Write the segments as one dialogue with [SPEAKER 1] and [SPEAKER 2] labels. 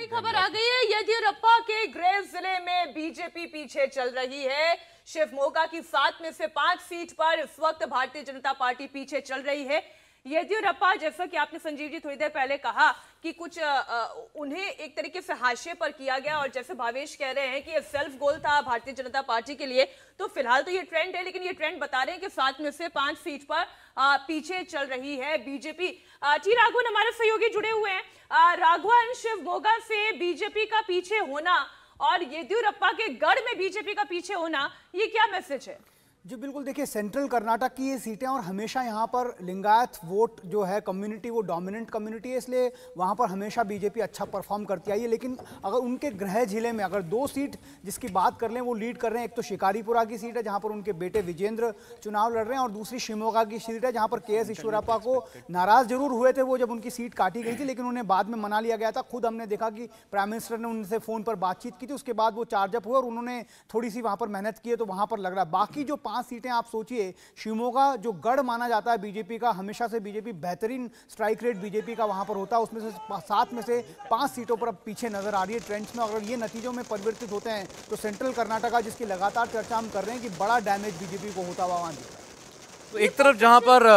[SPEAKER 1] बड़ी खबर आ गई है। येदियुरप्पा के गृह जिले में बीजेपी पीछे चल रही है। शिवमोगा की 7 में से 5 सीट पर इस वक्त भारतीय जनता पार्टी पीछे चल रही है। येदियुरप्पा, जैसा कि आपने संजीव जी थोड़ी देर पहले कहा कि कुछ उन्हें एक तरीके से हाशिए पर किया गया, और जैसे भावेश कह रहे हैं कि ये सेल्फ गोल था भारतीय जनता पार्टी के लिए, तो फिलहाल तो ये ट्रेंड है, लेकिन ये ट्रेंड बता रहे हैं कि 7 में से 5 सीट पर पीछे चल रही है बीजेपी। टी राघवन हमारे सहयोगी जुड़े हुए हैं। राघवन, शिवमोगा से बीजेपी का पीछे होना और येदियुरप्पा के गढ़ में बीजेपी का पीछे होना, ये क्या मैसेज है?
[SPEAKER 2] जी बिल्कुल, देखिए सेंट्रल कर्नाटक की ये सीटें और हमेशा यहाँ पर लिंगायत वोट जो है कम्युनिटी, वो डोमिनेंट कम्युनिटी है, इसलिए वहाँ पर हमेशा बीजेपी अच्छा परफॉर्म करती आई है। लेकिन अगर उनके गृह जिले में अगर 2 सीट जिसकी बात कर लें वो लीड कर रहे हैं, एक तो शिकारीपुरा की सीट है जहाँ पर उनके बेटे विजेंद्र चुनाव लड़ रहे हैं, और दूसरी शिवमोगा की सीट है जहाँ पर के एस ईश्वरप्पा को नाराज जरूर हुए थे वो जब उनकी सीट काटी गई थी, लेकिन उन्हें बाद में मना लिया गया था। खुद हमने देखा कि प्राइम मिनिस्टर ने उनसे फ़ोन पर बातचीत की थी, उसके बाद वो चार्जअप हुए और उन्होंने थोड़ी सी वहाँ पर मेहनत की है, तो वहाँ पर लग रहा है। बाकी जो 5 सीटें आप सोचिए, शिवमोगा जो गढ़ माना जाता है बीजेपी का, हमेशा से बीजेपी बेहतरीन स्ट्राइक रेट बीजेपी का वहां पर होता है, उसमें से 7 में से 5 सीटों पर अब पीछे नजर आ रही है ट्रेंड्स में। अगर ये नतीजों में परिवर्तित होते हैं तो सेंट्रल कर्नाटका, जिसकी लगातार चर्चा हम कर रहे हैं, कि बड़ा डैमेज बीजेपी को होता हुआ वहां दिख रहा है।
[SPEAKER 3] तो एक तरफ जहां पर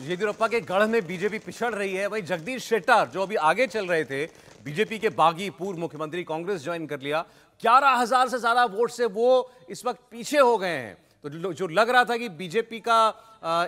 [SPEAKER 3] येदियुरप्पा के गढ़ में बीजेपी पिछड़ रही है, वहीं जगदीश शेट्टर जो अभी आगे चल रहे थे, बीजेपी के बागी पूर्व मुख्यमंत्री, कांग्रेस ज्वाइन कर लिया, 11,000 से ज्यादा वोट से वो इस वक्त पीछे हो गए हैं। तो जो लग रहा था कि बीजेपी का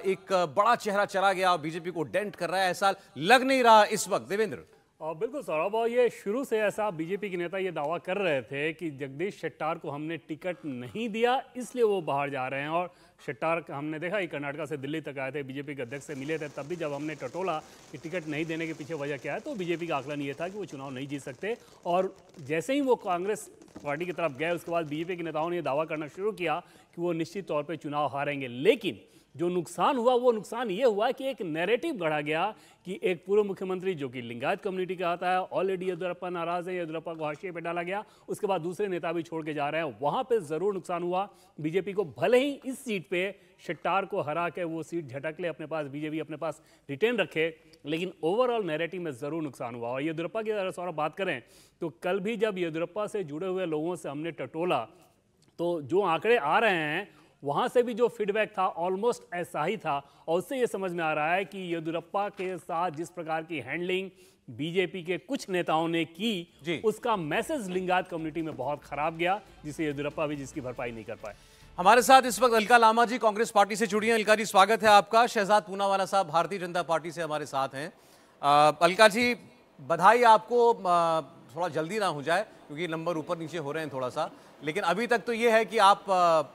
[SPEAKER 3] एक बड़ा चेहरा चला गया और बीजेपी को डेंट कर रहा है, ऐसा लग नहीं रहा इस वक्त। देवेंद्र।
[SPEAKER 4] बिल्कुल सौरभ, और ये शुरू से ऐसा बीजेपी के नेता ये दावा कर रहे थे कि जगदीश शेट्टर को हमने टिकट नहीं दिया इसलिए वो बाहर जा रहे हैं। और शेट्टर हमने देखा कि कर्नाटका से दिल्ली तक आए थे, बीजेपी के अध्यक्ष से मिले थे, तब भी जब हमने टटोला कि टिकट नहीं देने के पीछे वजह क्या है, तो बीजेपी का आकलन ये था कि वो चुनाव नहीं जीत सकते। और जैसे ही वो कांग्रेस पार्टी की तरफ गए, उसके बाद बीजेपी के नेताओं ने ये दावा करना शुरू किया कि वो निश्चित तौर पर चुनाव हारेंगे। लेकिन जो नुकसान हुआ वो नुकसान ये हुआ कि एक नैरेटिव गढ़ा गया कि एक पूर्व मुख्यमंत्री जो कि लिंगायत कम्युनिटी का आता है, ऑलरेडी येदियुरप्पा नाराज है, येदियुरप्पा को हाशिए पे डाला गया, उसके बाद दूसरे नेता भी छोड़ के जा रहे हैं, वहां पे जरूर नुकसान हुआ बीजेपी को। भले ही इस सीट पे शेट्टर को हरा के वो सीट झटक ले अपने पास, बीजेपी अपने पास रिटेन रखे, लेकिन ओवरऑल नैरेटिव में जरूर नुकसान हुआ। और येदियुरप्पा की अगर सौरभ बात करें तो कल भी जब येदियुरप्पा से जुड़े हुए लोगों से हमने टटोला तो जो आंकड़े आ रहे हैं वहां से भी जो फीडबैक था ऑलमोस्ट ऐसा ही था। और उससे ये समझ में आ रहा है कि येदियुरप्पा के साथ जिस प्रकार की हैंडलिंग बीजेपी के कुछ नेताओं ने की, उसका मैसेज लिंगायत कम्युनिटी में बहुत खराब गया, जिसे येदियुरप्पा भी जिसकी भरपाई नहीं कर पाए।
[SPEAKER 3] हमारे साथ इस वक्त अलका लामा जी कांग्रेस पार्टी से जुड़ी हैं। अलका जी, स्वागत है आपका। शहजाद पूनावाला साहब भारतीय जनता पार्टी से हमारे साथ हैं। अलका जी, बधाई आपको, थोड़ा जल्दी ना हो जाए क्योंकि नंबर ऊपर नीचे हो रहे हैं थोड़ा सा, लेकिन अभी तक तो ये है कि आप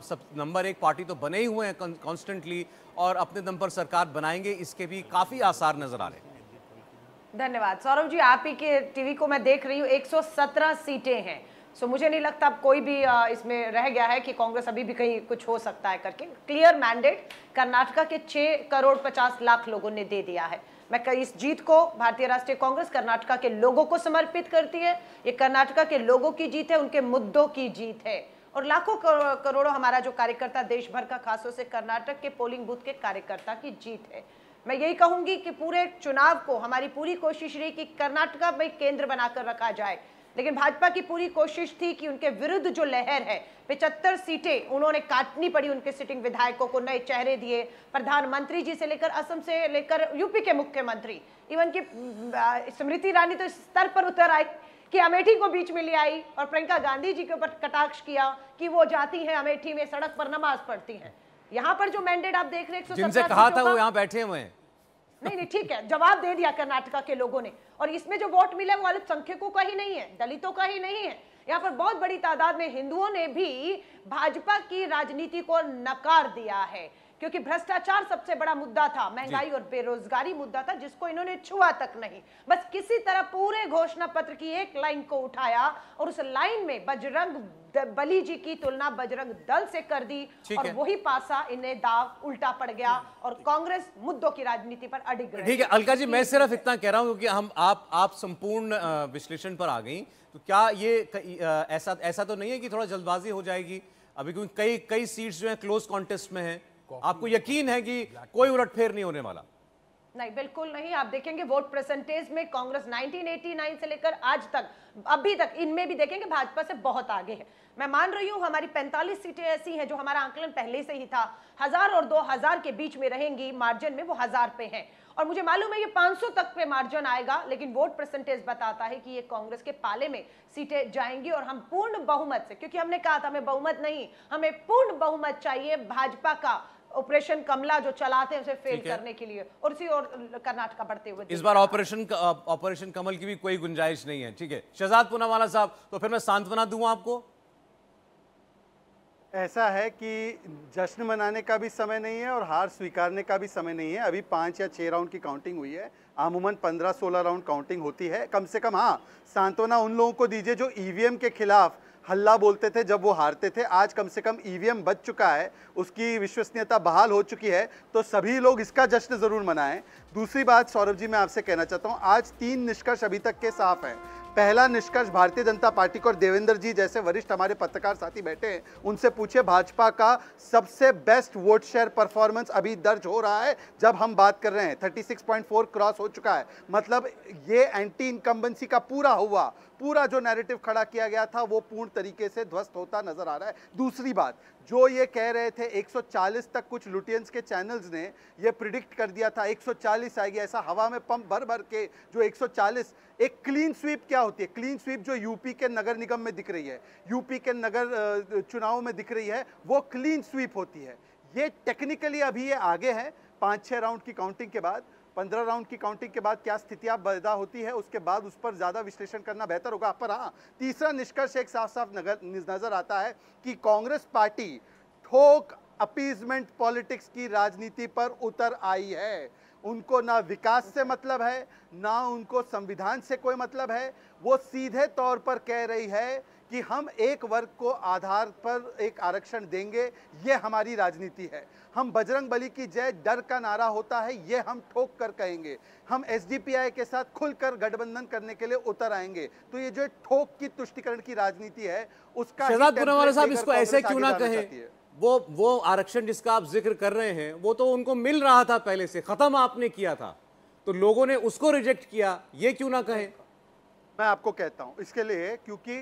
[SPEAKER 3] सब नंबर 1 पार्टी तो बने ही हुए हैं कॉन्स्टेंटली, और अपने दम पर सरकार बनाएंगे, इसके भी काफी आसार नजर आ रहे हैं।
[SPEAKER 5] धन्यवाद सौरभ जी, आप ही के टीवी को मैं देख रही हूँ, 117 सीटें हैं। सो मुझे नहीं लगता अब कोई भी इसमें रह गया है कि कांग्रेस अभी भी कहीं कुछ हो सकता है करके। क्लियर मैंडेट कर्नाटका के 6 करोड़ 50 लाख लोगों ने दे दिया है। मैं इस जीत को भारतीय राष्ट्रीय कांग्रेस कर्नाटका के लोगों को समर्पित करती है। ये कर्नाटका के लोगों की जीत है, उनके मुद्दों की जीत है, और लाखों करोड़ों हमारा जो कार्यकर्ता देश भर का, खासतौर से कर्नाटक के पोलिंग बूथ के कार्यकर्ता की जीत है। मैं यही कहूंगी कि पूरे चुनाव को हमारी पूरी कोशिश रही कि कर्नाटका में केंद्र बनाकर रखा जाए, लेकिन भाजपा की पूरी कोशिश थी कि उनके विरुद्ध जो लहर है, 75 सीटें उन्होंने काटनी पड़ी, उनके सिटिंग विधायकों को नए चेहरे दिए, प्रधानमंत्री जी से लेकर असम से लेकर यूपी के मुख्यमंत्री, इवन की स्मृति ईरानी तो इस स्तर पर उतर आई कि अमेठी को बीच में ले आई और प्रियंका गांधी जी के ऊपर कटाक्ष किया कि वो जाती हैं अमेठी में, सड़क पर नमाज पढ़ती हैं। यहाँ पर जो मैंडेट आप देख रहे हैं,
[SPEAKER 3] जिनसे कहा था वो यहाँ बैठे हुए हैं।
[SPEAKER 5] नहीं, ठीक है, जवाब दे दिया कर्नाटका के लोगों ने। और इसमें जो वोट मिले वो अल्पसंख्यकों का ही नहीं है, दलितों का ही नहीं है, यहाँ पर बहुत बड़ी तादाद में हिंदुओं ने भी भाजपा की राजनीति को नकार दिया है, क्योंकि भ्रष्टाचार सबसे बड़ा मुद्दा था, महंगाई और बेरोजगारी मुद्दा था, जिसको इन्होंने छुआ तक नहीं। बस किसी तरह पूरे घोषणा पत्र की एक लाइन को उठाया और उस लाइन में बजरंग बली जी की तुलना बजरंग दल से कर दी, और वही पासा इन्हें दाव उल्टा पड़ गया और कांग्रेस मुद्दों की राजनीति पर अडिग रही।
[SPEAKER 3] ठीक है अलका जी, मैं सिर्फ इतना कह रहा हूं क्योंकि हम आप संपूर्ण विश्लेषण पर आ गई, तो क्या ये ऐसा तो नहीं है कि थोड़ा जल्दबाजी हो जाएगी अभी, क्योंकि कई सीट्स जो है क्लोज कॉन्टेस्ट में है, आपको यकीन है कि कोई उलटफेर नहीं होने वाला?
[SPEAKER 5] नहीं, बिल्कुल नहीं। आप देखेंगे वोट परसेंटेज में कांग्रेस 1989 से लेकर आज तक, अभी तक, इनमें भी देखेंगे भाजपा से बहुत आगे है। मैं मान रही हूं हमारी 45 सीटें ऐसी हैं जो हमारा आंकलन पहले से ही था 1000 और 2000 के बीच में रहेंगी, मार्जिन में वो 1000 पे हैं, और मुझे मालूम है ये 500 तक पे मार्जिन आएगा, लेकिन वोट परसेंटेज बताता है कि ये कांग्रेस के पाले में सीटें जाएंगी और हम पूर्ण बहुमत से, क्योंकि हमने कहा था हमें बहुमत नहीं, हमें पूर्ण बहुमत चाहिए भाजपा का ऑपरेशन कमला जो चलाते हैं उसे फेल करने के लिए, और उसी और कर्नाटक बढ़ते हुए
[SPEAKER 3] इस बार ऑपरेशन कमल की भी कोई गुंजाइश नहीं है। ठीक है शहजाद पूनावाला साहब, तो फिर मैं सांत्वना दूं आपको।
[SPEAKER 6] ऐसा है कि जश्न मनाने का भी समय नहीं है और हार स्वीकारने का भी समय नहीं है। अभी 5 या 6 राउंड की काउंटिंग हुई है, आमूमन 15-16 राउंड काउंटिंग होती है। कम से कम हाँ, सांत्वना उन लोगों को दीजिए जो ईवीएम के खिलाफ हल्ला बोलते थे जब वो हारते थे। आज कम से कम ईवीएम बच चुका है, उसकी विश्वसनीयता बहाल हो चुकी है, तो सभी लोग इसका जश्न जरूर मनाएं। दूसरी बात सौरभ जी मैं आपसे कहना चाहता हूं, आज 3 निष्कर्ष अभी तक के साफ हैं। पहला निष्कर्ष, भारतीय जनता पार्टी को, और देवेंद्र जी जैसे वरिष्ठ हमारे पत्रकार साथी बैठे हैं उनसे पूछिए, भाजपा का सबसे बेस्ट वोट शेयर परफॉर्मेंस अभी दर्ज हो रहा है जब हम बात कर रहे हैं। 36.4 क्रॉस हो चुका है, मतलब ये एंटी इनकम्बेंसी का पूरा जो नैरेटिव खड़ा किया गया था वो पूर्ण तरीके से ध्वस्त होता नजर आ रहा है। दूसरी बात, जो ये कह रहे थे 140 तक, कुछ लुटियंस के चैनल्स ने ये प्रिडिक्ट कर दिया था 140 आएगी, ऐसा हवा में पंप भर के जो 140, एक क्लीन स्वीप क्या होती है? क्लीन स्वीप जो यूपी के नगर निगम में दिख रही है, यूपी के नगर चुनाव में दिख रही है, वो क्लीन स्वीप होती है। ये टेक्निकली अभी ये आगे है, 5-6 राउंड की काउंटिंग के बाद, 15 राउंड की काउंटिंग के बाद क्या स्थितियां पैदा होती है उसके बाद उस पर ज़्यादा विश्लेषण करना बेहतर होगा। पर हाँ, तीसरा निष्कर्ष एक साफ नजर आता है कि कांग्रेस पार्टी ठोक अपीजमेंट पॉलिटिक्स की राजनीति पर उतर आई है। उनको ना विकास से मतलब है, ना उनको संविधान से कोई मतलब है। वो सीधे तौर पर कह रही है कि हम एक वर्ग को आधार पर एक आरक्षण देंगे, ये हमारी राजनीति है। हम बजरंग बली की जय, डर का नारा होता है, ये हम ठोक कर कहेंगे। हम एसडीपीआई के साथ खुलकर गठबंधन करने के लिए उतर आएंगे। तो ये जो ठोक की तुष्टिकरण की राजनीति है उसका
[SPEAKER 3] शहजाद पूनावाला साहब इसको ऐसे क्यों ना कहें? वो आरक्षण जिसका आप जिक्र कर रहे हैं वो तो उनको मिल रहा था पहले से, खत्म आपने किया था, तो लोगों ने उसको रिजेक्ट किया, ये क्यों ना कहें?
[SPEAKER 6] मैं आपको कहता हूं इसके लिए, क्योंकि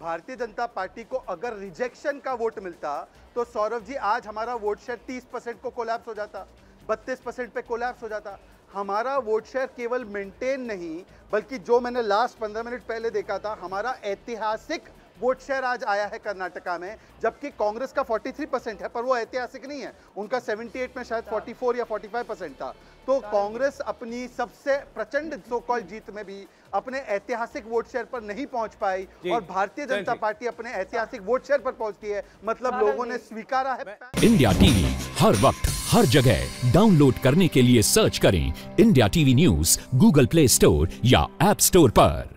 [SPEAKER 6] भारतीय जनता पार्टी को अगर रिजेक्शन का वोट मिलता तो सौरभ जी आज हमारा वोट शेयर 30% को कोलैप्स हो जाता, 32% पे कोलैप्स हो जाता। हमारा वोट शेयर केवल मेंटेन नहीं, बल्कि जो मैंने लास्ट 15 मिनट पहले देखा था, हमारा ऐतिहासिक वोट शेयर आज आया है कर्नाटका में, जबकि कांग्रेस का 43% है, पर वो ऐतिहासिक नहीं है। उनका 78 में शायद 44 या 45% था। तो कांग्रेस अपनी सबसे प्रचंड सो कॉल जीत में भी अपने ऐतिहासिक वोट शेयर पर नहीं पहुंच पाई, और भारतीय जनता पार्टी अपने ऐतिहासिक वोट शेयर पर पहुंचती है, मतलब लोगों ने स्वीकारा है।
[SPEAKER 7] इंडिया टीवी हर वक्त हर जगह डाउनलोड करने के लिए सर्च करें India TV news Google play store या ऐप स्टोर पर।